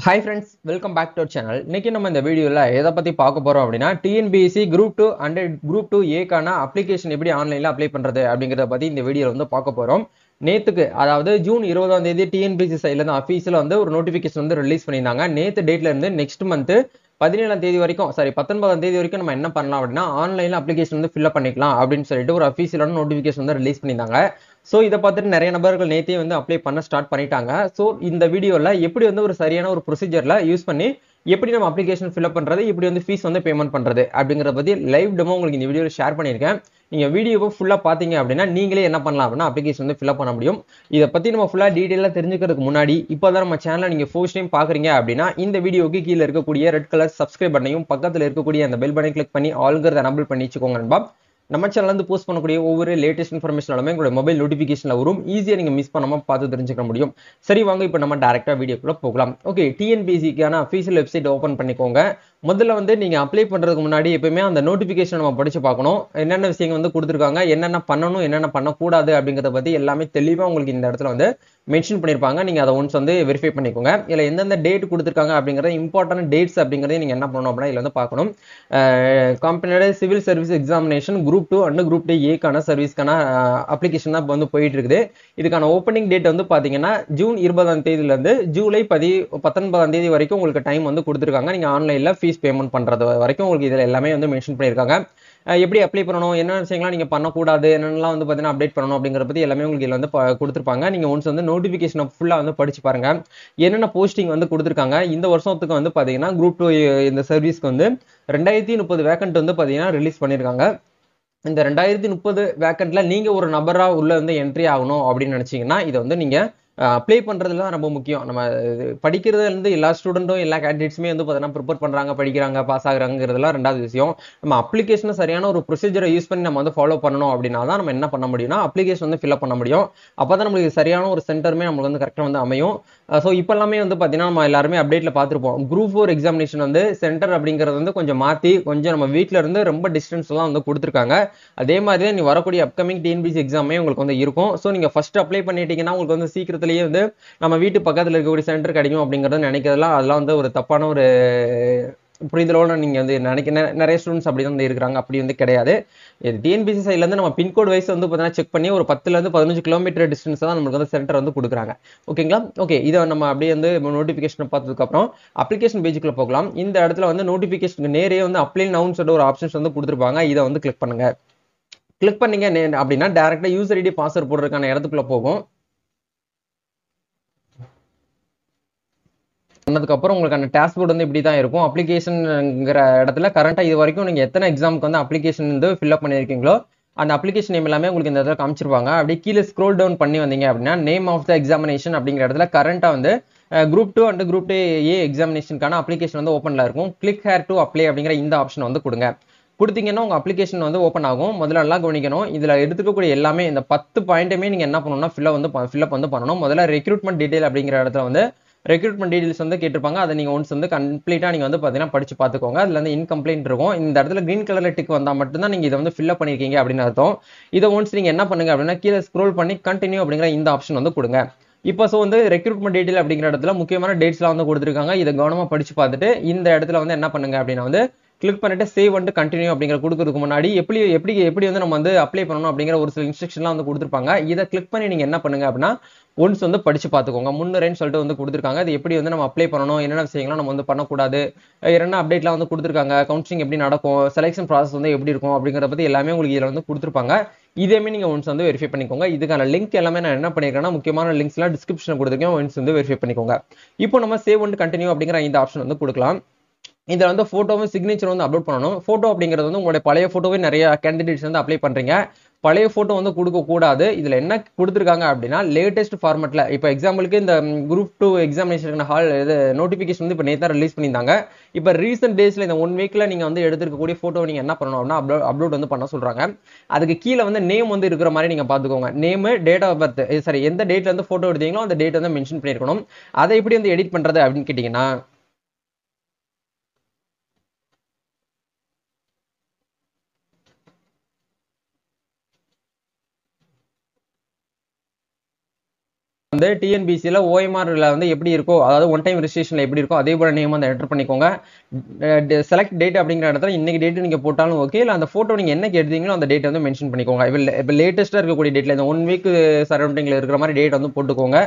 Hi friends, welcome back to our channel. இன்னைக்கு நம்ம இந்த வீடியோல எதை பத்தி பார்க்க போறோம் அப்படின்னா TNPSC Group 2 and Group 2A கான அப்ளிகேஷன் எப்படி ஆன்லைன்ல அப்ளை பண்றது அப்படிங்கறத பத்தி இந்த வீடியோல வந்து பார்க்க போறோம். நேத்துக்கு அதாவது ஜூன் 20ஆம் தேதி TNPSC சைடுல இருந்து ஆபீஸ்ல வந்து ஒரு நோட்டிபிகேஷன் வந்து ரிலீஸ் பண்ணிருந்தாங்க. நேத்து டேட்ல இருந்து நெக்ஸ்ட் மந்த் 17ஆம் தேதி வரைக்கும் 19ஆம் தேதி வரைக்கும் நம்ம என்ன பண்ணலாம் அப்படின்னா ஆன்லைன்ல அப்ளிகேஷன் வந்து ஃபில் பண்ணிக்கலாம் அப்படின்னு சொல்லிட்டு ஒரு அஃபீஷியலான நோட்டிபிகேஷன் வந்து ரிலீஸ் பண்ணிருந்தாங்க. ஸோ இதை பார்த்துட்டு நிறைய நபர்கள் நேற்றே வந்து அப்ளை பண்ண ஸ்டார்ட் பண்ணிட்டாங்க. ஸோ இந்த வீடியோவில் எப்படி வந்து ஒரு சரியான ஒரு ப்ரொசீஜரில் யூஸ் பண்ணி எப்படி நம்ம அப்ளிகேஷன் ஃபில்அப் பண்ணுறது, இப்படி வந்து ஃபீஸ் வந்து பேமெண்ட் பண்ணுறது அப்படிங்கிறத பற்றி லைவ் டெமோ உங்களுக்கு இந்த வீடியோவில் ஷேர் பண்ணியிருக்கேன். நீங்கள் வீடியோவை ஃபுல்லாக பார்த்தீங்க அப்படின்னா நீங்களே என்ன பண்ணலாம் அப்படின்னா அப்ளிகேஷன் வந்து ஃபில்அப் பண்ண முடியும். இதை பற்றி நம்ம ஃபுல்லாக டீட்டெயிலாக தெரிஞ்சுக்கிறதுக்கு முன்னாடி இப்போ தான் நம்ம சேனலை நீங்கள் ஃபர்ஸ்ட் டைம் பார்க்குறீங்க அப்படின்னா இந்த வீடியோக்கு கீழே இருக்கக்கூடிய ரெட் கலர் சப்ஸ்கிரைப் பண்ணையும் பக்கத்தில் இருக்கக்கூடிய அந்த பெல் பட்டனை கிளிக் பண்ணி ஆல்ங்கிறத எனபிள் பண்ணி வச்சுக்கோங்க நண்பா. நம்ம சேனல்ல இருந்து போஸ்ட் பண்ணக்கூடிய ஒவ்வொரு லேட்டஸ்ட் இன்ஃபர்மேஷனாலுமே உங்களோட மொபைல் நோட்டிஃபிகேஷன்ல வரும். ஈஸியா நீங்க மிஸ் பண்ணாம பார்த்து தெரிஞ்சுக்க முடியும். சரி வாங்க இப்போ நம்ம டைரக்டா வீடியோக்குள்ள போகலாம். ஓகே, டிஎன்பிஎஸ்சிக்கான அஃபீஷியல் வெப்சைட் ஓபன் பண்ணிக்கோங்க. முதல்ல வந்து நீங்க அப்ளை பண்றதுக்கு முன்னாடி எப்பவுமே அந்த நோட்டிபிகேஷன் நம்ம படிச்சு பார்க்கணும். என்னென்ன விஷயங்கள் வந்து கொடுத்துருக்காங்க, என்னென்ன பண்ணணும், என்னென்ன பண்ணக்கூடாது அப்படிங்கறத பத்தி எல்லாமே தெளிவா உங்களுக்கு இந்த இடத்துல வந்து மென்ஷன் பண்ணிருப்பாங்க. நீங்க அதை ஒன்ஸ் வந்து வெரிஃபை பண்ணிக்கோங்க. இல்ல எந்தெந்த டேட் கொடுத்துருக்காங்க அப்படிங்கறது இம்பார்ட்டன்ட் டேட்ஸ் அப்படிங்கறத நீங்க என்ன பண்ணணும் அப்படின்னா இதுல வந்து பார்க்கணும். கம்பெனியோட civil service examination group 2 and group 2A சர்வீஸ்க்கான அப்ளிகேஷன் தான் வந்து போயிட்டு இருக்குது. இதுக்கான ஓப்பனிங் டேட் வந்து பாத்தீங்கன்னா ஜூன் 20ஆம் தேதியில இருந்து ஜூலை 19ஆம் தேதி வரைக்கும் உங்களுக்கு டைம் வந்து கொடுத்துருக்காங்க. நீங்க ஆன்லைன்ல ஃபீஸ் பேமெண்ட் பண்றது வரைக்கும் உங்களுக்கு இதுல எல்லாமே வந்து மென்ஷன் பண்ணியிருக்காங்க. எப்படி அப்ளை பண்ணணும், என்ன விஷயங்கள்லாம் நீங்க பண்ணக்கூடாது, என்னென்னலாம் வந்து பாத்தீங்கன்னா அப்டேட் பண்ணணும் அப்படிங்கிற பத்தி எல்லாமே உங்களுக்கு இதுல வந்து கொடுத்துருப்பாங்க. நீங்க ஒன்ஸ் வந்து நோட்டிபிகேஷன் ஃபுல்லா வந்து படிச்சு பாருங்க. என்னென்ன போஸ்டிங் வந்து கொடுத்துருக்காங்க இந்த வருஷத்துக்கு வந்து பாத்தீங்கன்னா குரூப் 2 இந்த சர்வீஸ்க்கு வந்து 2030 வேக்கன்ட் வந்து பாத்தீங்கன்னா ரிலீஸ் பண்ணிருக்காங்க. இந்த 2030 வேக்கன்ட்ல நீங்க ஒரு நபரா உள்ள வந்து என்ட்ரி ஆகணும் அப்படின்னு நினைச்சீங்கன்னா இதை வந்து நீங்க அப்ளை பண்றதுல தான் ரொம்ப முக்கியம். நம்ம படிக்கிறதுல இருந்து எல்லா ஸ்டூடெண்ட்டும் எல்லா கேண்டிடேட்ஸுமே வந்து பார்த்தீங்கன்னா ப்ரிப்பேர் பண்றாங்க, படிக்கிறாங்க, பாஸ் ஆகுறாங்கிறதுலாம் ரெண்டாவது விஷயம். நம்ம அப்ளிகேஷன் சரியான ஒரு ப்ரொசீஜரை யூஸ் பண்ணி நம்ம வந்து ஃபாலோ பண்ணணும் அப்படின்னா தான் நம்ம என்ன பண்ண முடியும்னா அப்ளிகேஷன் வந்து ஃபில்அப் பண்ண முடியும். அப்பதான் நம்மளுக்கு சரியான ஒரு சென்டருமே நம்மளுக்கு வந்து கரெக்டாக வந்து அமையும். ஸோ இப்போ எல்லாமே வந்து பார்த்தீங்கன்னா நம்ம எல்லாருமே அப்டேட்ல பார்த்துருப்போம். குரூப் 4 எக்ஸாமினேஷன் வந்து சென்டர் அப்படிங்கிறது வந்து கொஞ்சம் மாற்றி கொஞ்சம் நம்ம வீட்டில இருந்து ரொம்ப டிஸ்டன்ஸ் எல்லாம் வந்து கொடுத்துருக்காங்க. அதே மாதிரி தான் நீ வரக்கூடிய அப்கமிங் டிஎன்பிஎஸ்சி எக்ஸாமே உங்களுக்கு வந்து இருக்கும். ஸோ நீங்க ஃபர்ஸ்ட் அப்ளை பண்ணிட்டீங்கன்னா உங்களுக்கு வந்து சீக்கிரத்திலேயே வந்து நம்ம வீட்டு பக்கத்தில் இருக்கக்கூடிய சென்டர் கிடைக்கும் அப்படிங்கறத நினைக்கிறதுலாம் அதெல்லாம் வந்து ஒரு தப்பான ஒரு புரிதலோட நீங்க வந்து நிறைய ஸ்டூடெண்ட்ஸ் அப்படி தான் இருக்கிறாங்க. அப்படி வந்து கிடையாது. டிஎன்பிஎஸ்சி சைட்ல இருந்து நம்ம பின்கோட் வைஸ் வந்து பார்த்தீங்கன்னா செக் பண்ணி ஒரு 10ல இருந்து 15 கிலோமீட்டர் டிஸ்டன்ஸ் தான் நமக்கு வந்து சென்டர் வந்து கொடுக்குறாங்க. ஓகேங்களா? ஓகே, இதை நம்ம அப்படியே வந்து நோட்டிபிகேஷன் பார்த்ததுக்கு அப்புறம் அப்ளிகேஷன் பேஜுக்குள்ள போகலாம். இந்த இடத்துல வந்து நோட்டிபிகேஷன் நேரே வந்து அப்ளை நவுன்னு சொல்லிட்டு ஒரு ஆப்ஷன்ஸ் வந்து கொடுத்துருப்பாங்க. இதை வந்து கிளிக் பண்ணுங்க. கிளிக் பண்ணீங்க அப்படின்னா டைரக்டா யூசர் ஐடி பாஸ்வேர்ட் போடுறதுக்கான இடத்துக்குள்ள போகும். பண்ணதுக்கப்புறம் உங்களுக்கான டேஷ்போர்ட் வந்து இப்படி தான் இருக்கும். அப்ளிகேஷன்ங்கிற இடத்துல கரண்டா இது வரைக்கும் நீங்க எத்தனை எக்ஸாமுக்கு வந்து அப்ளிகேஷன் வந்து ஃபில்அப் பண்ணியிருக்கீங்களோ அந்த அப்ளிகேஷன் நேம் எல்லாமே உங்களுக்கு இந்த இடத்துல காமிச்சிருவாங்க. அப்படியே கீழே ஸ்க்ரோல் டவுன் பண்ணி வந்தீங்க அப்படின்னா நேம் ஆஃப் த எக்ஸாமினேஷன் அப்படிங்கிற இடத்துல கரண்டா வந்து குரூப் 2 அண்ட் குரூப் 2A எக்ஸாமினேஷனுக்கான அப்ளிகேஷன் வந்து ஓப்பன்ல இருக்கும். கிளிக் ஹேர் டு அப்ளை அப்படிங்கிற இந்த ஆப்ஷன் வந்து கொடுங்க. கொடுத்தீங்கன்னா உங்க அப்ளிகேஷன் வந்து ஓப்பன் ஆகும். முதல்ல நல்லா கவனிக்கணும். இதுல எடுத்துக்கக்கூடிய எல்லாமே இந்த 10 பாயிண்ட்டுமே நீங்க என்ன பண்ணணும்னா ஃபில்அப் வந்து பண்ணணும். முதல்ல ரெக்ரூட்மெண்ட் டீடைல் அப்படிங்கிற இடத்துல வந்து ரெக்ரூட்மெண்ட் டீடைல்ஸ் வந்து கேட்டிருப்பாங்க. அதை நீங்க ஒன்ஸ் வந்து கம்ப்ளீட்டா நீங்க வந்து பாத்தீங்கன்னா படிச்சு பாத்துக்கோங்க. அதுல வந்து இன்கம்ப்ளைண்ட் இருக்கும். இந்த இடத்துல கிரீன் கலர்ல டிக் வந்தா மட்டும்தான் நீங்க இதை வந்து ஃபில்அப் பண்ணிருக்கீங்க அப்படின்னு அர்த்தம். இதை ஒன்ஸ் நீங்க என்ன பண்ணுங்க அப்படின்னா கீழே ஸ்க்ரோல் பண்ணி கண்டினியூ அப்படிங்கிற இந்த ஆப்ஷன் வந்து கொடுங்க. இப்போ வந்து ரெக்ரூட்மெண்ட் டீடைல் அப்படிங்கிற இடத்துல முக்கியமான டேட்ஸ்லாம் வந்து கொடுத்துருக்காங்க. இதை கவனமா படிச்சு பார்த்துட்டு இந்த இடத்துல வந்து என்ன பண்ணுங்க அப்படின்னா வந்து கிளிக் பண்ணிட்டு சேவ் வந்து கண்டினியூ அப்படிங்கிற கொடுக்கறதுக்கு முன்னாடி எப்படி எப்படி எப்படி வந்து நம்ம வந்து அப்ளை பண்ணணும் அப்படிங்கிற ஒரு சில இன்ஸ்ட்ரக்ஷன்லாம் வந்து கொடுத்துருப்பாங்க. இதை கிளிக் பண்ணி நீங்க என்ன பண்ணுங்க அப்படின்னா ஒன்ஸ் வந்து படிச்சு பார்த்துக்கோங்க. முன்னுரைன்னு சொல்லிட்டு வந்து கொடுத்துருக்காங்க. அது எப்படி வந்து நம்ம அப்ளை பண்ணணும், என்னென்ன விஷயங்கள்லாம் நம்ம வந்து பண்ணக்கூடாது, என்னென்ன அப்டேட்லாம் வந்து கொடுத்துருக்காங்க, கவுன்சிலிங் எப்படி நடக்கும், செலெக்ஷன் ப்ராசஸ் வந்து எப்படி இருக்கும் அப்படிங்கிறத பத்தி எல்லாமே உங்களுக்கு இதில் வந்து கொடுத்துருப்பாங்க. இதேமே நீங்க ஒன்ஸ் வந்து வெரிஃபை பண்ணிக்கோங்க. இதுக்கான லிங்க் எல்லாமே நான் என்ன பண்ணிருக்கேன்னா முக்கியமான லிங்க்ஸ்லாம் டிஸ்கிரிப்ஷன் கொடுத்துருக்கேன். ஒன்ஸ் வந்து வெரிஃபை பண்ணிக்கோங்க. இப்போ நம்ம சேவ் வந்து கண்டினியூ அப்படிங்கிற இந்த ஆப்ஷன் வந்து கொடுக்கலாம். இதுல வந்து போட்டோவும் சிக்னேச்சர் வந்து அப்லோட் பண்ணணும். போட்டோ அப்படிங்கிறது வந்து உங்களுடைய பழைய போட்டோவே நிறைய கேண்டிடேட்ஸ் வந்து அப்ளை பண்றீங்க. பழைய போட்டோ வந்து கொடுக்க கூடாது. இதுல என்ன கொடுத்துருக்காங்க அப்படின்னா லேட்டஸ்ட் ஃபார்மேட்ல இப்போ எக்ஸாம்பிளுக்கு இந்த குரூப் 2 எக்ஸாமினேஷன் ஹால் நோட்டிபிகேஷன் வந்து இப்போ நேற்று ரிலீஸ் பண்ணியிருந்தாங்க. இப்போ ரீசெண்ட் டேஸ்ல இந்த 1 வீக்ல நீங்க வந்து எடுத்துருக்கக்கூடிய போட்டோ நீங்க என்ன பண்ணணும் அப்படின்னா அப்லோட் வந்து பண்ண சொல்றாங்க. அதுக்கு கீழே வந்து நேம் வந்து இருக்கிற மாதிரி நீங்க பாத்துக்கோங்க. நேம், டேட் ஆஃப் பர்த், சரி எந்த டேட்ல இருந்து போட்டோ எடுத்தீங்களோ அந்த டேட் வந்து மென்ஷன் பண்ணிருக்கணும். அதை எப்படி வந்து எடிட் பண்றது அப்படின்னு கேட்டீங்கன்னா வந்து டிஎன்பிசியில் ஓஎம்ஆர்ல வந்து எப்படி இருக்கோ, அதாவது ஒன் டைம் ரிஜிஸ்ட்ரேஷன்ல எப்படி இருக்கோ அதே போல நேம் வந்து என்டர் பண்ணிக்கோங்க. செலக்ட் டேட் அப்படிங்கிற இடத்துல இன்னைக்கு டேட் நீங்க போட்டாலும் ஓகே, இல்லை அந்த போட்டோ நீங்க என்னைக்கு எடுத்தீங்களோ அந்த டேட் வந்து மென்ஷன் பண்ணிக்கோங்க. இப்போ லேட்டஸ்டா இருக்கக்கூடிய டேட்ல இந்த 1 வீக் சரௌண்டிங்ல இருக்கிற மாதிரி டேட் வந்து போட்டுக்கோங்க.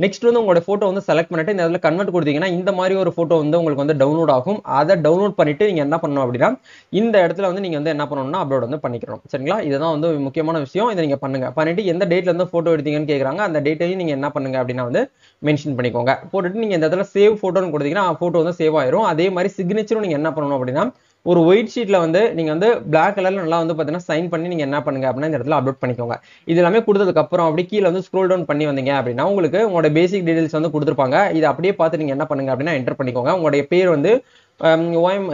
நெக்ஸ்ட் வந்து உங்களோட போட்டோ வந்து செலக்ட் பண்ணிட்டு இந்த இடத்துல கன்வெர்ட் கொடுத்தீங்கன்னா இந்த மாதிரி ஒரு போட்டோ வந்து உங்களுக்கு வந்து டவுன்லோட் ஆகும். அதை டவுன்லோட் பண்ணிட்டு நீங்க என்ன பண்ணணும் அப்படின்னா இந்த இடத்துல வந்து நீங்க வந்து என்ன பண்ணணும்னா அப்லோட் வந்து பண்ணிக்கணும். சரிங்களா, இதுதான் வந்து முக்கியமான விஷயம். இதை நீங்க பண்ணுங்க. பண்ணிட்டு எந்த டேட்ல இருந்து போட்டோ எடுத்தீங்கன்னு கேக்குறாங்க, அந்த டேட்டையும் நீங்க என்ன பண்ணுங்க அப்படின்னா வந்து மென்ஷன் பண்ணிக்கோங்க. போட்டுட்டு நீங்க இந்த இடத்துல சேவ் போட்டோன்னு கொடுத்தீங்கன்னா போட்டோ வந்து சேவ் ஆயிரும். அதே மாதிரி சிக்னேச்சரும் நீங்க என்ன பண்ணணும் அப்படின்னா ஒரு ஒயிட் ஷீட்ல வந்து நீங்க வந்து பிளாக் கலர்ல நல்லா வந்து பாத்தீங்கன்னா சைன் பண்ணி நீங்க என்ன பண்ணுங்க அப்படின்னா இந்த இடத்துல அப்லோட் பண்ணிக்கோங்க. இது எல்லாமே கொடுத்ததுக்கு அப்புறம் அப்படி கீழே வந்து ஸ்க்ரோல் டவுன் பண்ணி வந்தீங்க அப்படின்னா உங்களுக்கு உங்களோட பேசிக் டீடைல்ஸ் வந்து கொடுத்துருப்பாங்க. இதை அப்படியே பார்த்து நீங்க என்ன பண்ணுங்க அப்படின்னா என்டர் பண்ணிக்கோங்க. உங்களுடைய பேர் வந்து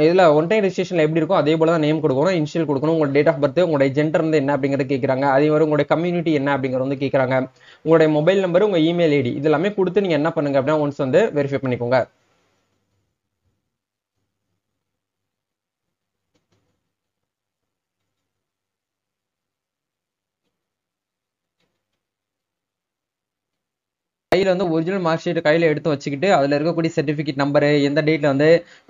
இதுல ஒன் டைம் ரெஜிஸ்ட்ரேஷன்ல எப்படி இருக்கும் அதே போல தான் நேம் கொடுக்கணும், இனிஷியல் கொடுக்கணும், உங்களோட டேட் ஆஃப் பர்த், உங்களுடைய ஜெண்டர் வந்து என்ன அப்படிங்கறது கேட்கறாங்க. அதே மாதிரி உங்களுடைய கம்யூனிட்டி என்ன அப்படிங்கறது வந்து கேட்கறாங்க. உங்களுடைய மொபைல் நம்பர், உங்க இமெயில் ஐடி இது எல்லாமே கொடுத்து நீங்க என்ன பண்ணுங்க அப்படின்னா ஒன்ஸ் வந்து வெரிஃபை பண்ணிக்கோங்க. கையில் வந்து ஒரிஜினல் மார்க் ஷீட் கையில் எடுத்து வச்சுக்கிட்டு அதில் இருக்கக்கூடிய சர்டிஃபிகேட் நம்பரு, எந்த டேட்டில் வந்து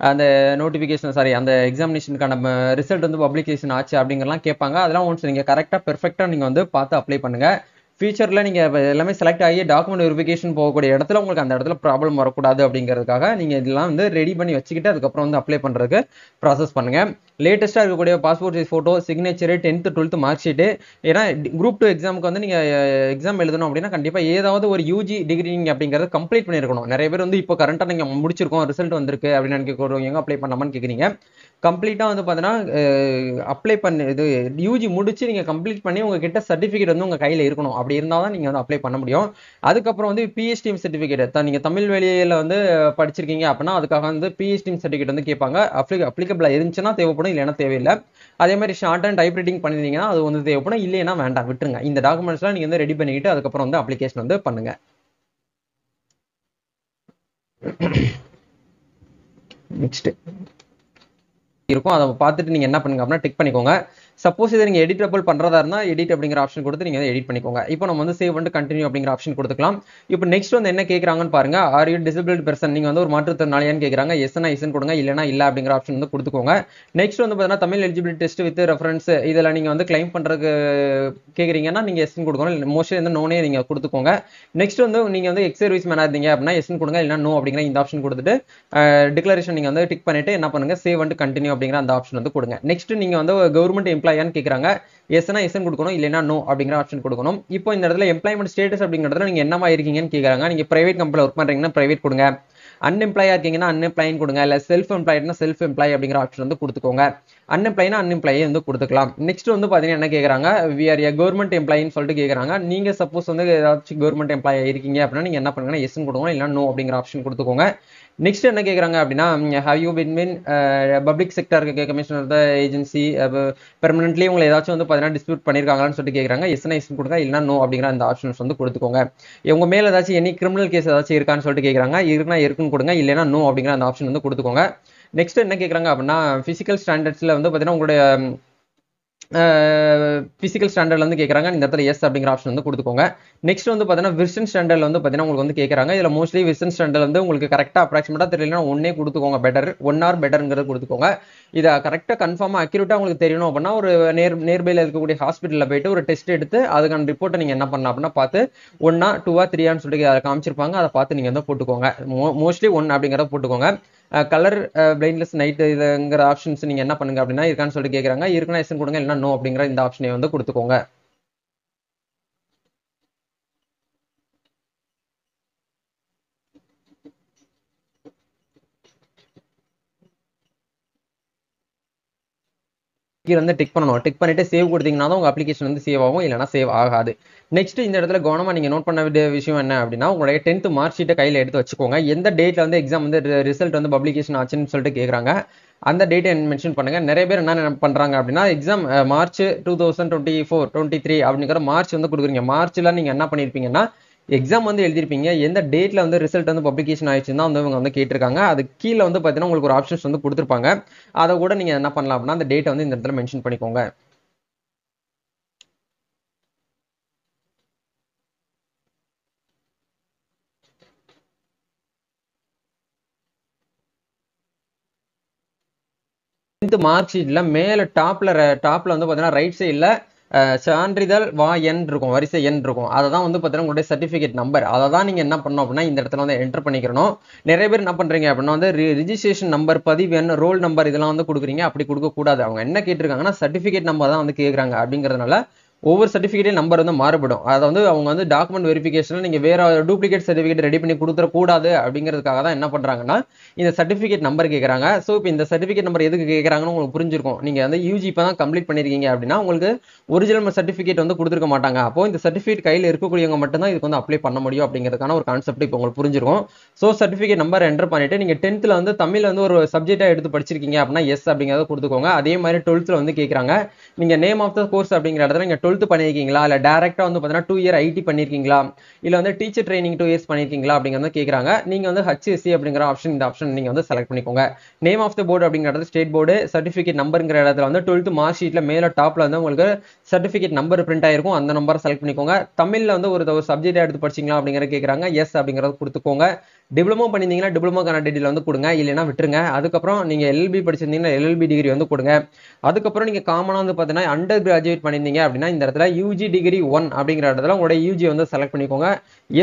அந்த நோட்டிஃபிகேஷன் அந்த எக்ஸாமினேஷனுக்கான ரிசல்ட் வந்து பப்ளிகேஷன் ஆச்சு அப்படிங்கிறலாம் கேட்பாங்க. அதெல்லாம் ஒன்ஸ் நீங்கள் கரெக்டாக பெர்ஃபெக்டாக நீங்கள் வந்து பார்த்து அப்ளை பண்ணுங்கள். ஃபியூச்சரில் நீங்கள் எல்லாமே செலக்ட் ஆகி டாக்குமெண்ட் வெரிஃபிகேஷன் போகக்கூடிய இடத்துல உங்களுக்கு அந்த இடத்துல ப்ராப்ளம் வரக்கூடாது அப்படிங்கிறதுக்காக நீங்கள் இதெல்லாம் வந்து ரெடி பண்ணி வச்சுக்கிட்டு அதுக்கப்புறம் வந்து அப்ளை பண்ணுறதுக்கு ப்ராசஸ் பண்ணுங்கள். லேட்டஸ்ட்டாக இருக்கக்கூடிய passport size photo, signature, 10th 12th mark sheet. ஏன்னா குரூப் 2 எக்ஸாமுக்கு வந்து நீங்கள் எக்ஸாம் எழுதணும் அப்படின்னா கண்டிப்பாக ஏதாவது ஒரு யூஜி டிகிரி நீங்கள் அப்படிங்கிறத கம்ப்ளீட் பண்ணியிருக்கணும். நிறைய பேர் வந்து இப்போ கரண்ட்டாக நீங்கள் முடிச்சிருக்கோம், ரிசல்ட் வந்திருக்கு அப்படின்னு நினைக்க எங்கே அப்ளை பண்ணலாமான்னு கேட்குறீங்க. கம்ப்ளீட்டாக வந்து பார்த்தீங்கன்னா அப்ளை பண்ணி இது யூஜி முடிச்சு நீங்கள் கம்ப்ளீட் பண்ணி உங்ககிட்ட சர்டிஃபிகேட் வந்து உங்கள் கையில் இருக்கணும். அப்படி இருந்தால் தான் நீங்கள் வந்து அப்ளை பண்ண முடியும். அதுக்கப்புறம் வந்து பிஹெச்டி சர்டிஃபிகேட் நீங்கள் தமிழ் வெளியில் வந்து படிச்சிருக்கீங்க அப்படின்னா அதுக்காக வந்து பிஹெச்டி சர்டிஃபிகேட் வந்து கேட்பாங்க. அப்ளிகபிளாக இருந்துச்சுன்னா தேவைப்படும், இல்லைன்னா தேவையில்லை. அதே மாதிரி ஷார்ட் அண்ட் டைப் ரைட்டிங் பண்ணிருந்தீங்கன்னா அது வந்து தேவைப்படும், இல்லைன்னா வேண்டாம், விட்டுருங்க. இந்த டாக்குமெண்ட்ஸ்லாம் நீங்கள் வந்து ரெடி பண்ணிக்கிட்டு அதுக்கப்புறம் வந்து அப்ளிகேஷன் வந்து பண்ணுங்க. நெக்ஸ்ட் இருக்கும், அதை பார்த்துட்டு நீங்க என்ன பண்ணுங்க அப்படின்னா டிக் பண்ணிக்கோங்க. சப்போஸ் இதை நீங்க எடிட்டபிள் பண்றதா இருந்தா எடிட் அப்படிங்கிற ஆப்ஷன் கொடுத்து நீங்க எடிட் பண்ணிக்கோங்க. இப்போ நம்ம வந்து சேவ் வந்து கண்டினியூ அப்படிங்கிற ஆப்ஷன் கொடுத்துக்கலாம். இப்போ நெக்ஸ்ட் வந்து என்ன கேட்கறாங்கன்னு பாருங்க. ஆர் யூ டிசபிள்ட் பர்சன், நீங்க வந்து ஒரு மாற்றுத்திறனாளியான்னு கேட்கறாங்க. எஸ்னா எஸ்ன்னு கொடுங்க, இல்லைனா இல்ல அப்படிங்கிற ஆப்ஷன் வந்து கொடுத்துக்கோங்க. நெக்ஸ்ட் வந்து பாத்தீங்கன்னா Tamil eligibility test with reference இதெல்லாம் நீங்க வந்து கிளைம் பண்றதுக்கு கேட்குறீங்கன்னா நீங்க எஸ்ன்னு கொடுக்கணும். மோஸ்ட்லி வந்து நோனே நீங்க கொடுத்துக்கோங்க. நெக்ஸ்ட் வந்து நீங்க வந்து எக்ஸ் சர்வீஸ் மேனா இருந்தீங்க அப்படின்னா எஸ்ன்னு கொடுங்க, இல்லைனா நோ அப்படிங்கிற இந்த ஆப்ஷன் கொடுத்துட்டு டிக்ளரேஷன் நீங்க வந்து டிக் பண்ணிட்டு என்ன பண்ணுங்க, சேவ் வந்து கண்டினியூ அப்படிங்கிற அந்த ஆப்ஷன் வந்து கொடுங்க. நெக்ஸ்ட் நீங்க வந்து கவர்மெண்ட் எம்ப்ளாயான்னு கேட்கறாங்க. எஸ்னா எஸ்ன்னு கொடுக்கணும், இல்லைனா நோ அப்படிங்கிற ஆப்ஷன் கொடுக்கணும். இப்போ இந்த இடத்துல எம்ப்ளாய்மெண்ட் ஸ்டேட்டஸ் அப்படிங்கிறதுல நீங்க என்னமா இருக்கீங்கன்னு கேட்கறாங்க. நீங்க பிரைவேட் கம்பெனில ஒர்க் பண்றீங்கன்னா பிரைவேட் கொடுங்க, அன்எம்ப்ளாயா இருக்கீங்கன்னா அன்எம்ப்ளாயின் கொடுங்க, இல்ல செல்ஃப் எம்ப்ளாய்ட்னா செல்ஃப் எம்ப்ளாய் அப்படிங்கிற ஆப்ஷன் வந்து கொடுத்துக்கோங்க. அன்எம்ப்ளாய்னா அன்எம்ப்ளாயே வந்து கொடுத்துக்கலாம். நெக்ஸ்ட் வந்து பாத்தீங்கன்னா என்ன கேட்கறாங்க, வி ஆர் ஏ கவர்மெண்ட் எம்ப்ளாயின்னு சொல்லிட்டு கேட்கறாங்க. நீங்க சப்போஸ் வந்து ஏதாச்சும் கவர்மெண்ட் எம்ப்ளாய் இருக்கீங்க அப்படின்னா நீங்க என்ன பண்ணுங்கன்னா எஸ்ன்னு கொடுக்கணும், இல்லைனா நோ அப்படிங்கிற ஆப்ஷன் கொடுத்துக்கோங்க. நெக்ஸ்ட் என்ன கேட்கறாங்க அப்படின்னா how you been public sector commissioner agency permanently உங்களை ஏதாச்சும் வந்து பார்த்தீங்கன்னா டிஸ்பியூட் பண்ணிருக்காங்களான்னு சொல்லிட்டு கேட்கறாங்க. எஸ்னா எஸ் கொடுங்க, இல்லைனா நோ அப்படிங்கிற அந்த ஆப்ஷன்ஸ் வந்து கொடுத்துக்கோங்க. உங்க மேல ஏதாச்சும் எனி கிரிமினல் கேஸ் ஏதாச்சும் இருக்கான்னு சொல்லிட்டு கேட்கறாங்க. இருக்குன்னா இருக்குன்னு கொடுங்க, இல்லைனா நோ அப்படிங்கிற அந்த ஆப்ஷன் வந்து கொடுத்துக்கோங்க. நெக்ஸ்ட் என்ன கேட்கறாங்க அப்படின்னா பிசிக்கல் ஸ்டாண்டர்ட்ஸ்ல வந்து பார்த்தீங்கன்னா உங்களுடைய பிசிக்கல் ஸ்டாண்டர்ட்ல வந்து கேட்கறாங்க. இந்த இடத்துல எஸ் அப்படிங்கிற ஆப்ஷன் வந்து கொடுத்துக்கோங்க. நெக்ஸ்ட் வந்து பார்த்தீங்கன்னா விர்சன் ஸ்டாண்டர்ட்ல வந்து பார்த்தீங்கன்னா உங்களுக்கு வந்து கேட்கறாங்க. இதுல மோஸ்ட்லி விர்சன் ஸ்டாண்டர்ட் வந்து உங்களுக்கு கரெக்டா அப்ராக்சிமேட்டா தெரியலனா ஒன்னே கொடுத்துக்கோங்க, பெட்டர் 1 hour பெட்டர்ங்கிறது கொடுத்துக்கோங்க. இதை கரெக்டா கன்ஃபார்மா அக்யூரேட்டா உங்களுக்கு தெரியணும் அப்படின்னா ஒரு நேர்பையில் இருக்கக்கூடிய ஹாஸ்பிட்டல்ல போயிட்டு ஒரு டெஸ்ட் எடுத்து அதுக்கான ரிப்போர்ட்டை நீங்க என்ன பண்ணலாம் அப்படின்னா பார்த்து 1 or 2 or 3 சொல்லிட்டு அதை காமிச்சிருப்பாங்க. அதை பார்த்து நீங்க வந்து போட்டுக்கோங்க. மோஸ்ட்லி 1 அப்படிங்கிறத போட்டுக்கோங்க. கலர் பிளைண்ட்லெஸ் நைட் இதுங்கிற ஆப்ஷன்ஸ் நீங்க என்ன பண்ணுங்க அப்படின்னா இருக்கான்னு சொல்லிட்டு கேட்கறாங்க. இருக்குன்னா எஸ் கொடுங்க, இல்லைன்னா நோ அப்படிங்கிற இந்த ஆப்ஷனை வந்து கொடுத்துக்கோங்க. வந்து டிக் பண்ணணும். டிக் பண்ணிட்டு சேவ் கொடுத்தீங்கன்னா தான் உங்க அப்ளிகேஷன் வந்து சேவ் ஆகும், இல்லைனா சேவ் ஆகாது. நெக்ஸ்ட் இந்த இடத்துல கவனமா நீங்க நோட் பண்ண வேண்டிய விஷயம் என்ன அப்படின்னா உங்களுடைய 10th மார்க் ஷீட்டை கையில எடுத்து வச்சுக்கோங்க. எந்த டேட்ல வந்து எக்ஸாம் வந்து ரிசல்ட் வந்து பப்ளிகேஷன் ஆச்சுன்னு சொல்லிட்டு கேட்கறாங்க. அந்த டேட்டை மென்ஷன் பண்ணுங்க. நிறைய பேர் என்ன பண்றாங்க அப்படின்னா எக்ஸாம் மார்ச் 2024 23 அப்படிங்கிற மார்ச் வந்து கொடுக்குறீங்க. மார்ச்ல நீங்க என்ன பண்ணிருப்பீங்கன்னா எக்ஸாம் வந்து எழுதிருப்பீங்க. எந்த டேட்ல வந்து ரிசல்ட் வந்து பப்ளிகேஷன் ஆயிடுச்சுன்னு வந்து இவங்க வந்து கேட்டிருக்காங்க. அது கீழே வந்து பாத்தீங்கன்னா உங்களுக்கு ஒரு ஆப்ஷன்ஸ் வந்து கொடுத்துருப்பாங்க. அதை கூட நீங்க என்ன பண்ணலாம் அப்படின்னா அந்த டேட்டை வந்து இந்த இடத்துல மென்ஷன் பண்ணிக்கோங்க. மார்க் ஷீட்ல மேல டாப்ல வந்து பாத்தீங்கன்னா ரைட் சைட்ல சான்றிதழ் எண் இருக்கும், வரிசை எண் இருக்கும். அதை தான் வந்து பாத்தீங்கன்னா உங்களுடைய சர்டிபிகேட் நம்பர். அதை தான் நீங்க என்ன பண்ணணும் அப்படின்னா இந்த இடத்துல வந்து என்டர் பண்ணிக்கணும். நிறைய பேர் என்ன பண்றீங்க அப்படின்னா வந்து ரிஜிஸ்ட்ரேஷன் நம்பர், பதிவு எண், ரோல் நம்பர் இதெல்லாம் வந்து கொடுக்குறீங்க. அப்படி கொடுக்க கூடாது. அவங்க என்ன கேட்டிருக்காங்கன்னா சர்டிபிகேட் நம்பர் தான் வந்து கேட்கறாங்க. அப்படிங்கறதுனால ஒவ்வொரு சர்டிபிகேட் நம்பர் வந்து மாறுபடும். அதை வந்து அவங்க வந்து டாக்குமெண்ட் வெரிஃபிகேஷன்ல நீங்க வேற டூப்ளிகேட் சர்டிபிகேட் ரெடி பண்ணி கொடுத்துட கூடாது அப்படிங்கிறதுக்காக தான் என்ன பண்றாங்கன்னா இந்த சர்டிபிகேட் நம்பர் கேட்கறாங்க. ஸோ இப்போ இந்த சர்டிபிகேட் நம்பர் எதுக்கு கேட்கறாங்கன்னு உங்களுக்கு புரிஞ்சிருக்கும். நீங்க வந்து யூஜி இப்போ தான் கம்ப்ளீட் பண்ணிருக்கீங்க அப்படின்னா உங்களுக்கு ஒரிஜினல் சர்டிபிகேட் வந்து கொடுத்துருக்க மாட்டாங்க. அப்போ இந்த சர்டிபிகேட் கையில் இருக்கக்கூடியவங்க மட்டும்தான் இதுக்கு வந்து அப்ளை பண்ண முடியும் அப்படிங்கிறதுக்கான ஒரு கான்செப்ட் இப்போ உங்களுக்கு புரிஞ்சிருக்கும். ஸோ சர்டிபிகேட் நம்பர் என்டர் பண்ணிட்டு நீங்க 10th வந்து தமிழ் வந்து ஒரு சப்ஜெக்டா எடுத்து படிச்சிருக்கீங்க அப்படின்னா எஸ் அப்படிங்கிறத கொடுத்துக்கோங்க. அதே மாதிரி 12th வந்து கேட்கறாங்க நீங்க நேம் ஆஃப் த கோர்ஸ் அப்படிங்கிற இடத்துல நீங்க 12th பண்ணிருக்கீங்களா, இல்ல டைரக்டா வந்து பாத்தீங்கன்னா 2 இயர் ஐடி பண்ணிருக்கீங்களா, இல்ல வந்து டீச்சர் ட்ரைனிங் 2 இயர்ஸ் பண்ணிருக்கீங்களா அப்படிங்கறத கேக்குறாங்க. நீங்க வந்து ஹெச்எஸ்சி அப்படிங்கிற ஆப்ஷன், இந்த ஆப்ஷன் நீங்க வந்து செலக்ட் பண்ணிக்கோங்க. நேம் ஆஃப் த போர்டு அப்படிங்கிற இடத்துல ஸ்டேட் போர்டு, சர்டிபிகேட் நம்பர்ங்கிற இடத்துல வந்து 12th மார்க் ஷீட்ல மேல டாப்ல வந்து உங்களுக்கு சர்டிபிகேட் நம்பர் பிரிண்ட் ஆயிருக்கும். அந்த நம்பரை செலக்ட் பண்ணிக்கோங்க. தமிழ்ல வந்து ஒரு சப்ஜெக்ட் எடுத்து படிச்சீங்களா அப்படிங்கறத கேக்குறாங்க. எஸ் அப்படிங்கறத கொடுத்துக்கோங்க. டிப்ளமோ பண்ணிருந்தீங்கன்னா டிப்ளமோக்கான டீடைல் வந்து கொடுங்க, இல்லைன்னா விட்டுருங்க. அதுக்கப்புறம் நீங்க எல்எல்பி படிச்சிருந்தீங்கன்னா எல்எல்பி டிகிரி வந்து கொடுங்க. அதுக்கப்புறம் நீங்க காமனா வந்து பாத்தீங்கன்னா அண்டர் கிராஜுவேட் பண்ணிருந்தீங்க அப்படின்னா இந்த இடத்துல யூஜி டிகிரி 1 அப்படிங்கிற இடத்துல உங்களோட யூஜி வந்து செலக்ட் பண்ணிக்கோங்க.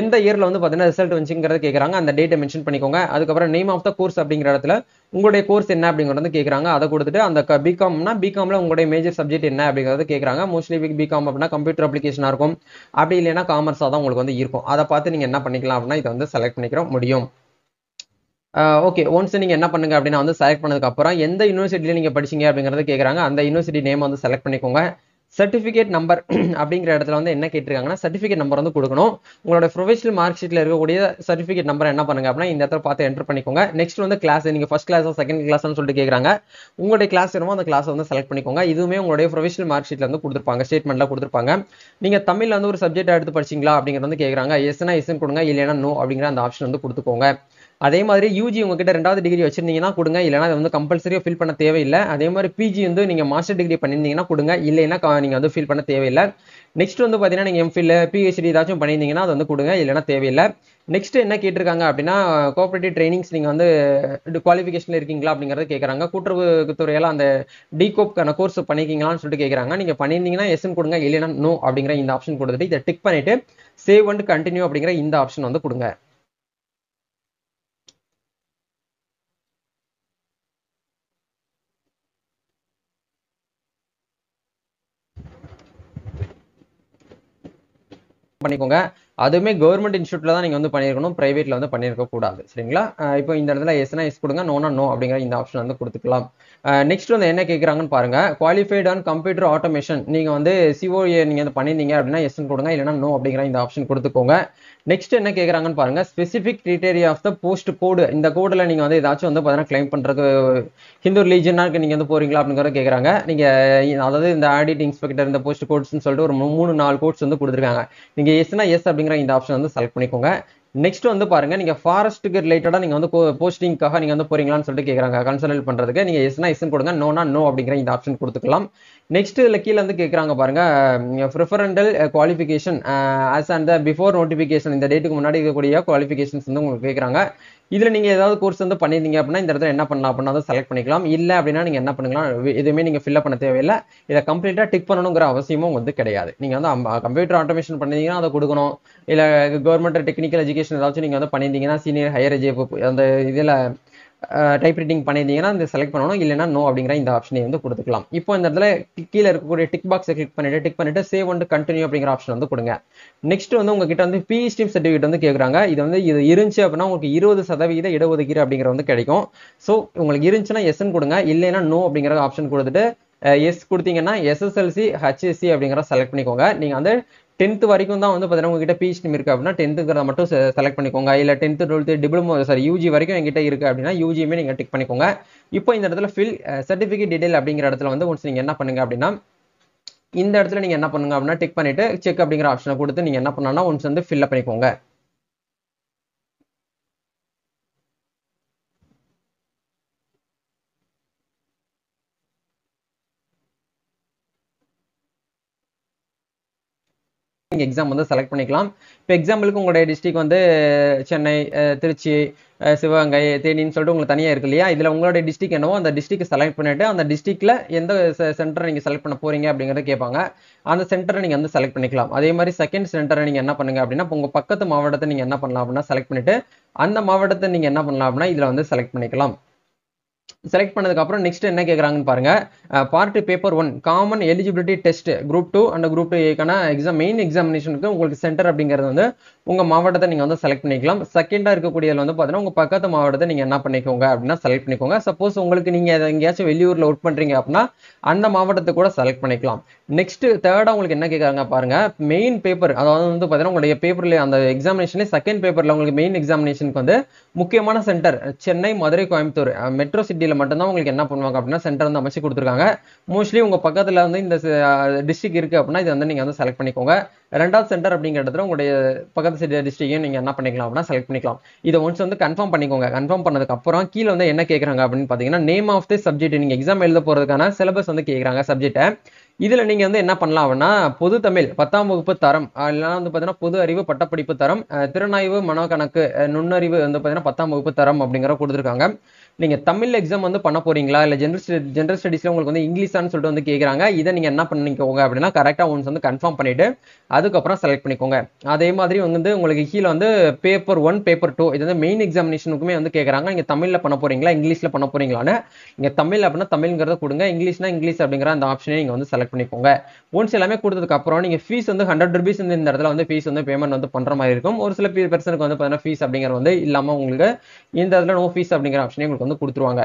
எந்த இயர்ல வந்து பாத்தீங்கன்னா ரிசல்ட் வந்துச்சுங்கிறத கேக்குறாங்க. அந்த டேட்டை மென்ஷன் பண்ணிக்கோங்க. அதுக்கப்புறம் நேம் ஆஃப் த கோர்ஸ் அப்படிங்கிற இடத்துல உங்களுடைய கோர்ஸ் என்ன அப்படிங்கறது வந்து கேக்குறாங்க. அதை கொடுத்துட்டு அந்த பிகாம்னா பிகாம்ல உங்களுடைய மேஜர் சப்ஜெக்ட் என்ன அப்படிங்கறத கேக்குறாங்க. மோஸ்ட்லி பிகாம் அப்படின்னா கம்ப்யூட்டர் அப்ளிகேஷனா இருக்கும். அப்படி இல்லைன்னா காமர்ஸா தான் உங்களுக்கு வந்து இருக்கும். அதை பார்த்து நீங்க என்ன பண்ணிக்கலாம் அப்படின்னா இதை வந்து செலக்ட் பண்ணிக்கிற முடியும். ஓகே, ஒன்ஸ் நீங்க என்ன பண்ணுங்க அப்படின்னா வந்து செலக்ட் பண்ணதுக்கு அப்புறம் எந்த யூனிவர்சிட்டியில நீங்க படிச்சீங்க அப்படிங்கறத கேக்குறாங்க. அந்த யூனிவர்சிட்டி நேம் வந்து செலக்ட் பண்ணிக்கோங்க. சர்டிபிகேட் நம்பர் அப்படிங்கிற இடத்துல வந்து என்ன கேட்டிருக்காங்கன்னா சர்டிபிகேட் நம்பர் வந்து கொடுக்கணும். உங்களோட ப்ரொஃபஷனல் மார்க் ஷீட்ல இருக்கக்கூடிய சர்டிபிகேட் நம்பர் என்ன பண்ணுங்க அப்படின்னா இந்த இடத்துல பார்த்து என்டர் பண்ணிக்கோங்க. நெக்ஸ்ட் வந்து கிளாஸ், நீங்க ஃபர்ஸ்ட் கிளாஸ் செகண்ட் கிளாஸ்னு சொல்லிட்டு கேக்குறாங்க. உங்களுடைய கிளாஸ் என்னமோ அந்த கிளாஸ் வந்து செலக்ட் பண்ணிக்கோங்க. இதுவுமே உங்களுடைய ப்ரொஃபஷனல் மார்க் ஷீட்ல வந்து கொடுத்துருப்பாங்க, ஸ்டேட்மெண்ட்ல கொடுத்துருப்பாங்க. நீங்க தமிழ்ல வந்து ஒரு சப்ஜெக்ட் எடுத்து படிச்சீங்களா அப்படிங்கறது வந்து கேக்குறாங்க. எஸ்னா எஸ்ன்னு கொடுங்க, இல்லைன்னா நோ அப்படிங்கிற அந்த ஆப்ஷன் வந்து கொடுத்துக்கோங்க. அதே மாதிரி யூஜி உங்ககிட்ட 2வது டிகிரி வச்சிருந்தீங்கன்னா கொடுங்க, இல்லைன்னா அது வந்து கம்பல்சரியா ஃபில் பண்ண தேவையில்லை. அதே மாதிரி பிஜி வந்து நீங்க மாஸ்டர் டிகிரி பண்ணியிருந்தீங்கன்னா கொடுங்க, இல்லைன்னா நீங்க வந்து ஃபில் பண்ண தேவையில்லை. நெக்ஸ்ட் வந்து பாத்தீங்கன்னா நீங்க எம்ஃபில் பிஹெச்டி ஏதாச்சும் பண்ணியிருந்தீங்கன்னா அது வந்து கொடுங்க, இல்லைன்னா தேவையில்லை. நெக்ஸ்ட் என்ன கேட்டிருக்காங்க அப்படின்னா கோஆபரேட்டிவ் ட்ரைனிங்ஸ் நீங்க வந்து குவாலிஃபிகேஷன்ல இருக்கீங்களா அப்படிங்கறத கேட்கறாங்க. கூட்டுறவுத்துறையால அந்த டிகோப்கான கோர்ஸ் பண்ணிருக்கீங்களான்னு சொல்லிட்டு கேட்கறாங்க. நீங்க பண்ணியிருந்தீங்கன்னா எஸ்ன்னு கொடுங்க, இல்லைன்னா நோ அப்படிங்கிற இந்த ஆப்ஷன் கொடுத்துட்டு இதை டிக் பண்ணிட்டு சேவ் அண்ட் கண்டினியூ அப்படிங்கிற இந்த ஆப்ஷன் வந்து கொடுங்க. பண்ணிக்கோங்க. அதுவுமே கவர்மெண்ட் இன்ஸ்டியூட்ல தான் நீங்க வந்து பண்ணிருக்கணும், பிரைவேட்ல வந்து பண்ணிருக்க கூடாது. சரிங்களா? இப்போ இந்த இடத்துல எஸ்னா எஸ் கொடுங்க, நோனா நோ அப்படிங்கிற இந்த ஆப்ஷன் வந்து கொடுத்துக்கலாம். நெக்ஸ்ட் வந்து என்ன கேட்கறாங்கன்னு பாருங்க. குவாலிஃபைட் ஆன் கம்ப்யூட்டர் ஆட்டோமேஷன் நீங்க வந்து சிஓஏ நீங்க வந்து பண்ணிருந்தீங்க அப்படின்னா எஸ் கொடுங்க, இல்லைன்னா நோ அப்படிங்கிற இந்த ஆப்ஷன் கொடுத்துக்கோங்க. நெக்ஸ்ட் என்ன கேட்கறாங்கன்னு பாருங்க. Specific criteria of the post code, இந்த கோடுல நீங்க வந்து ஏதாச்சும் வந்து பாத்தீங்கன்னா கிளைம் பண்றது ஹிந்து ரிலீஜனாக்கு நீங்க வந்து போறீங்களா அப்படிங்கறத கேட்கறாங்க. நீங்க அதாவது இந்த ஆடிட் இன்ஸ்பெக்டர் இந்த போஸ்ட் கோட்ஸ்னு சொல்லிட்டு ஒரு 3-4 கோட்ஸ் வந்து கொடுத்துருக்காங்க. நீங்க எஸ்னா எஸ் அப்படிங்கிற இந்த ஆப்ஷன் வந்து செலக்ட் பண்ணிக்கோங்க. நெக்ஸ்ட் வந்து பாருங்க, நீங்க ஃபாரஸ்ட்டுக்கு ரிலேட்டடா நீங்க வந்து போஸ்டிங்காக நீங்க வந்து போறீங்களான்னு சொல்லிட்டு கேக்குறாங்க. கன்சல்ட் பண்றதுக்கு நீங்க எஸ்னா எஸ் கொடுங்க, நோனா நோ அப்படிங்கிற இந்த ஆப்ஷன் கொடுத்துக்கலாம். நெக்ஸ்ட் இதுல கீழ வந்து கேக்குறாங்க பாருங்க, preferential qualification as and before notification, இந்த டேட்டுக்கு முன்னாடி இருக்கக்கூடிய குவாலிஃபிகேஷன்ஸ் வந்து உங்களுக்கு கேக்குறாங்க. இதுல நீங்க ஏதாவது கோர்ஸ் வந்து பண்ணிருந்தீங்க அப்படின்னா இந்த இடத்துல என்ன பண்ணலாம் அப்படின்னா வந்து செலக்ட் பண்ணிக்கலாம். இல்ல அப்படின்னா நீங்க என்ன பண்ணுங்களா, எதுவுமே நீங்க ஃபில் பண்ண தேவையில்லை. இதை கம்ப்ளீட்டா டிக் பண்ணணுங்கிற அவசியமும் வந்து கிடையாது. நீங்க வந்து கம்ப்யூட்டர் ஆட்டோமேஷன் பண்ணீங்கன்னா அதை கொடுக்கணும். இல்ல கவர்மெண்ட் டெக்னிக்கல் எஜுகேஷன் ஏதாச்சும் நீங்க வந்து பண்ணியிருந்தீங்கன்னா சீனியர் ஹையர் அந்த இதுல டைப் ரைட்டிங் பண்ணியிருந்தீங்கன்னா இந்த செலக்ட் பண்ணணும், இல்லைன்னா நோ அப்படிங்கிற இந்த ஆப்ஷனை வந்து கொடுத்துக்கலாம். இப்போ இந்த இடத்துல கீழே இருக்கக்கூடிய டிக் பாக்ஸை கிளிக் பண்ணிட்டு சேவ் அண்ட் கண்டினியூ அப்படிங்கிற ஆப்ஷன் வந்து கொடுங்க. நெக்ஸ்ட் வந்து உங்ககிட்ட வந்து பிஎஸ்டிஎம் சர்டிஃபிகேட் வந்து கேட்குறாங்க. இது இருந்துச்சு அப்படின்னா உங்களுக்கு 20% இடஒதுக்கீடு அப்படிங்கிற வந்து கிடைக்கும். ஸோ உங்களுக்கு இருந்துச்சுன்னா எஸ்ன்னு கொடுங்க, இல்லைன்னா நோ அப்படிங்கிற ஆப்ஷன் கொடுத்துட்டு எஸ் கொடுத்தீங்கன்னா எஸ்எஸ்எல்சி ஹெச்எஸ்சி அப்படிங்கிற செலக்ட் பண்ணிக்கோங்க. நீங்க வந்து 10th வரைக்கும் தான் வந்து பார்த்தீங்கன்னா உங்ககிட்ட பிஹெச்டி இருக்கு அப்படின்னா 10th மட்டும் செலக்ட் பண்ணிக்கோங்க. இல்ல 10th 12th டிப்ளமோ யூஜி வரைக்கும் எங்கிட்ட இருக்கு அப்படின்னா யூஜியுமே நீங்க டிக் பண்ணிக்கோங்க. இப்போ இந்த இடத்துல ஃபில் சர்டிஃபிகேட் டீடைல் அப்படிங்கிற இடத்துல வந்து ஒன்ஸ் நீங்க என்ன பண்ணுங்க அப்படின்னா இந்த இடத்துல நீங்க என்ன பண்ணுங்க அப்படின்னா டிக் பண்ணிட்டு செக் அப்படிங்கிற ஆப்ஷனை கொடுத்து நீங்க என்ன பண்ணணும்னா ஒன்ஸ் வந்து ஃபில் பண்ணிக்கோங்க. நீங்க எக்ஸாம் வந்து செலக்ட் பண்ணிக்கலாம். இப்போ எக்ஸாம்பிளுக்கு உங்களுடைய டிஸ்ட்ரிக்ட் வந்து சென்னை, திருச்சி, சிவகங்கை, தேனின்னு சொல்லிட்டு உங்களுக்கு தனியாக இருக்கு இல்லையா? இதில் உங்களுடைய டிஸ்ட்ரிக்ட் என்னவோ அந்த டிஸ்ட்ரிக்ட் செலக்ட் பண்ணிட்டு அந்த டிஸ்ட்ரிக்ட்ல எந்த சென்டரை நீங்கள் செலக்ட் பண்ண போறீங்க அப்படிங்கிறத கேட்பாங்க. அந்த சென்டரை நீங்கள் வந்து செலக்ட் பண்ணிக்கலாம். அதே மாதிரி செகண்ட் சென்டரை நீங்கள் என்ன பண்ணுங்க அப்படின்னா உங்கள் பக்கத்து மாவட்டத்தை நீங்கள் என்ன பண்ணலாம் அப்படின்னா செலக்ட் பண்ணிட்டு அந்த மாவட்டத்தை நீங்கள் என்ன பண்ணலாம் அப்படின்னா இதில் வந்து செலக்ட் பண்ணிக்கலாம். செலக்ட் பண்ணதுக்கு அப்புறம் நெக்ஸ்ட் என்ன கேக்குறாங்கன்னு பாருங்க. Part paper 1 common eligibility test group 2 and group 2 ஏக்கான எக்ஸாம் மெயின் எக்ஸாமினேஷனுக்கு உங்களுக்கு சென்டர் அப்படிங்கிறது வந்து உங்க மாவட்டத்தை நீங்க வந்து செலக்ட் பண்ணிக்கலாம். செகண்டா இருக்கக்கூடியதுல வந்து பாத்தீங்கன்னா உங்க பக்கத்து மாவட்டத்தை நீங்க என்ன பண்ணிக்கோங்க அப்படின்னா செலக்ட் பண்ணிக்கோங்க. சப்போஸ் உங்களுக்கு நீங்க எங்கேயாச்சும் வெளியூர்ல ஒர்க் பண்றீங்க அப்படின்னா அந்த மாவட்டத்தை கூட செலக்ட் பண்ணிக்கலாம். நெக்ஸ்ட் தேர்டா உங்களுக்கு என்ன கேக்குறாங்க பாருங்க. மெயின் பேப்பர், அதாவது வந்து பாத்தீங்கன்னா உங்களுடைய பேப்பர்ல அந்த எக்ஸாமினேஷன்ல செகண்ட் பேப்பர்ல உங்களுக்கு மெயின் எக்ஸாமினேஷனுக்கு வந்து முக்கியமான சென்டர் சென்னை, மதுரை, கோயம்புத்தூர் மெட்ரோ சிட்டியில மட்டும்தான் உங்களுக்கு என்ன பண்ணுவாங்க அப்படின்னா சென்டர் வந்து அமைச்சு கொடுத்துருக்காங்க. மோஸ்ட்லி உங்க பக்கத்துல வந்து இந்த டிஸ்ட்ரிக்ட் இருக்கு அப்படின்னா இது வந்து நீங்க வந்து செலக்ட் பண்ணிக்கோங்க. ரெண்டாவது சென்டர் அப்படிங்கிற இடத்துல உங்களுடைய பக்கத்து டிஸ்ட்ரிக்டையும் நீங்க என்ன பண்ணிக்கலாம் அப்படின்னா செலக்ட் பண்ணிக்கலாம். இதை ஒன்ஸ் வந்து கன்ஃபார்ம் பண்ணிக்கோங்க. கன்ஃபார்ம் பண்ணதுக்கு அப்புறம் கீழே வந்து என்ன கேட்கறாங்க அப்படின்னு பாத்தீங்கன்னா நேம் ஆஃப் தி சப்ஜெக்ட். நீங்க எக்ஸாம் எழுத போறதுக்கான சிலபஸ் வந்து கேட்கறாங்க சப்ஜெக்டை. இதுல நீங்க வந்து என்ன பண்ணலாம் அப்படின்னா பொது தமிழ் 10ஆம் வகுப்பு தரம், இல்லைன்னா வந்து பாத்தீங்கன்னா பொது அறிவு பட்டப்படிப்பு தரம், திறனாய்வு மனோகணக்கு நுண்ணறிவு வந்து பாத்தீங்கன்னா 10ஆம் வகுப்பு தரம் அப்படிங்கிற கொடுத்துருக்காங்க. நீங்க தமிழ் எக்ஸாம் வந்து பண்ண போறீங்களா இல்ல ஜெனரல் ஸ்டடீஸ்ல உங்களுக்கு வந்து இங்கிலீஷான்னு சொல்லிட்டு வந்து கேட்கறாங்க. இதை நீங்க என்ன பண்ணிக்கோங்க அப்படின்னா கரெக்டா ஒன்ஸ் வந்து கன்ஃபார்ம் பண்ணிட்டு அதுக்கப்புறம் செலக்ட் பண்ணிக்கோங்க. அதே மாதிரி வந்து உங்களுக்கு கீழே வந்து பேப்பர் 1 பேப்பர் 2 இது வந்து மெயின் எக்ஸாமினேஷனுக்குமே வந்து கேட்கறாங்க. நீங்க தமிழ்ல பண்ண போறீங்களா இங்கிலீஷ்ல பண்ண போறீங்களான்னு. நீங்க தமிழ் அப்படின்னா தமிழ்ங்கிறத கொடுங்க, இங்கிலீஷ்னா இங்கிலீஷ் அப்படிங்கிற அந்த ஆப்ஷனை நீங்க வந்து செலக்ட் பண்ணிக்கோங்க. ஒன்ஸ் எல்லாமே கொடுத்ததுக்கு அப்புறம் நீங்க ஃபீஸ் வந்து 100 rupees இந்த இடத்துல வந்து ஃபீஸ் வந்து பேமெண்ட் வந்து பண்ற மாதிரி இருக்கும். ஒரு சில பெர்சனுக்கு வந்து பாத்தீங்கன்னா ஃபீஸ் அப்படிங்கிறது வந்து இல்லாம உங்களுக்கு இந்த இடத்துல நோ ஃபீஸ் அப்படிங்கிற ஆப்ஷனை உங்களுக்கு வந்து கொடுத்துருவாங்க.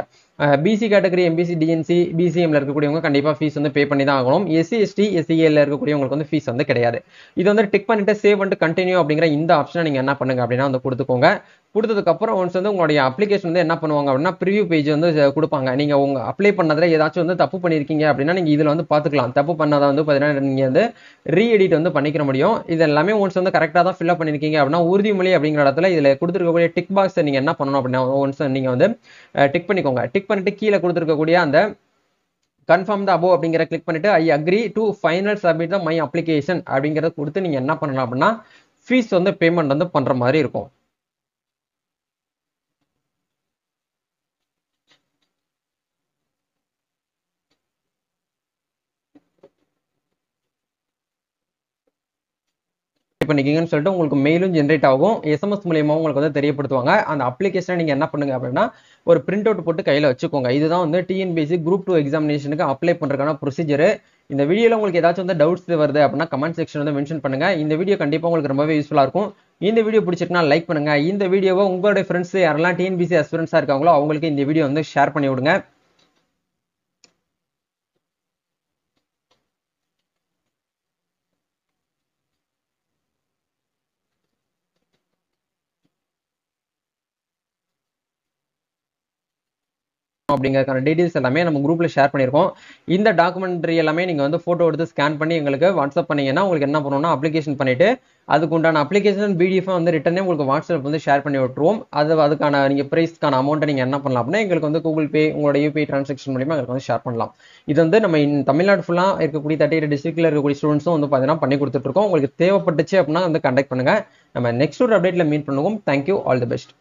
பிசி கேட்டகரி, எம்பிசி, டிஎன்சி, பிசிஎம்ல இருக்கக்கூடியவங்க கண்டிப்பா ஃபீஸ் வந்து பே பண்ணி தான் ஆகணும். எஸ்சி, எஸ்டி, எஸ்சிஏல இருக்கக்கூடியவங்களுக்கு வந்து ஃபீஸ் வந்து கிடையாது. இது வந்து டிக் பண்ணிட்டு சேவ் பண்ணிட்டு கண்டினியூ அப்படிங்கிற இந்த ஆப்ஷனை நீங்க என்ன பண்ணுங்க அப்படின்னா வந்து கொடுத்துக்கோங்க. கொடுத்ததுக்கு அப்புறம் ஒன்ஸ் வந்து உங்களுடைய அப்ளிகேஷன் வந்து என்ன பண்ணுவாங்க அப்படின்னா ப்ரிவியூ பேஜ் வந்து கொடுப்பாங்க. நீங்க உங்க அப்ளை பண்ணதுல ஏதாச்சும் வந்து தப்பு பண்ணிருக்கீங்க அப்படின்னா நீங்க இதுல வந்து பாத்துக்கலாம். தப்பு பண்ணாத வந்து பாத்தீங்கன்னா நீங்க வந்து ரீஎடிட் வந்து பண்ணிக்கிற முடியும். இது எல்லாமே ஒன்ஸ் வந்து கரெக்டா தான் ஃபில் பண்ணிருக்கீங்க அப்படின்னா உறுதிமொழி அப்படிங்கிற இடத்துல இதுல கொடுத்துருக்கக்கூடிய டிக் பாக்ஸ் நீங்க என்ன பண்ணணும் அப்படின்னா ஒன்ஸ் நீங்க வந்து டிக் பண்ணிக்கோங்க. டிக் பண்ணிட்டு கீழே கொடுத்துருக்கக்கூடிய அந்த கன்ஃபார்ம் த அபோவ் அப்படிங்கிற கிளிக் பண்ணிட்டு I agree to final submit the my application அப்படிங்கறத கொடுத்து நீங்க என்ன பண்ணலாம் அப்படின்னா ஃபீஸ் வந்து பேமெண்ட் வந்து பண்ற மாதிரி இருக்கும். பண்ணிக்கீங்கன்னு சொல்லிட்டு உங்களுக்கு மெயிலும் ஜென்ரேட் ஆகும். எஸ்எம்எஸ் மூலியமா உங்களுக்கு வந்து தெரியப்படுத்துவாங்க. அந்த அப்ளிகேஷனை நீங்க என்ன பண்ணுங்க அப்படின்னா ஒரு பிரிண்ட் அவுட் போட்டு கையில வச்சுக்கோங்க. இதுதான் வந்து டிஎன்பிஎஸ்சி குரூப் 2 எக்ஸாமினேஷனுக்கு அப்ளை பண்றதுக்கான ப்ரொசீஜர். இந்த வீடியோல உங்களுக்கு ஏதாச்சும் வந்து டவுட்ஸ் வருது அப்படின்னா கமெண்ட் செக்ஷன் வந்து மென்ஷன் பண்ணுங்க. இந்த வீடியோ கண்டிப்பா உங்களுக்கு ரொம்பவே யூஸ்ஃபுல்லா இருக்கும். இந்த வீடியோ பிடிச்சிருக்குன்னா லைக் பண்ணுங்க. இந்த வீடியோவை உங்களுடைய ஃப்ரெண்ட்ஸ் யாரெல்லாம் டிஎன்பிஎஸ்சி அஸ்பிரன்ஸா இருக்காங்களோ அவங்களுக்கு இந்த வீடியோ வந்து ஷேர் பண்ணி விடுங்க. அப்படிங்கறதுக்கான டீடைல்ஸ் எல்லாமே நம்ம குரூப்ல ஷேர் பண்ணிருக்கோம். இந்த டாக்குமெண்ட்ரி எல்லாமே நீங்க வந்து போட்டோ எடுத்து ஸ்கேன் பண்ணி எங்களுக்கு வாட்ஸ்அப் பண்ணீங்கன்னா உங்களுக்கு என்ன பண்ணணும்னா அப்ளிகேஷன் பண்ணிட்டு அதுக்கு உண்டான அப்ளிகேஷன் பிடிஎஃப் வந்து ரிட்டனே உங்களுக்கு வாட்ஸ்அப் வந்து ஷேர் பண்ணி விட்டுருவோம். அதுக்கான நீங்க பிரைஸ்க்கான அமௌண்ட்டை நீங்க என்ன பண்ணலாம் அப்படின்னா எங்களுக்கு வந்து கூகுள் பே உங்களோட யூபிஐ டிரான்சாக்ஷன் மூலமா எங்களுக்கு வந்து ஷேர் பண்ணலாம். இது வந்து நம்ம தமிழ்நாடு ஃபுல்லா இருக்கக்கூடிய 38 டிஸ்ட்ரிக்ட்ல இருக்கக்கூடிய ஸ்டூடெண்ட்ஸும் வந்து பாத்தீங்கன்னா பண்ணி கொடுத்துட்டு இருக்கோம். உங்களுக்கு தேவைப்பட்டுச்சு அப்படின்னா வந்து கண்டக்ட் பண்ணுங்க. நம்ம நெக்ஸ்ட் ஒரு அப்டேட்ல மீட் பண்ணுவோம். Thank you, all the best.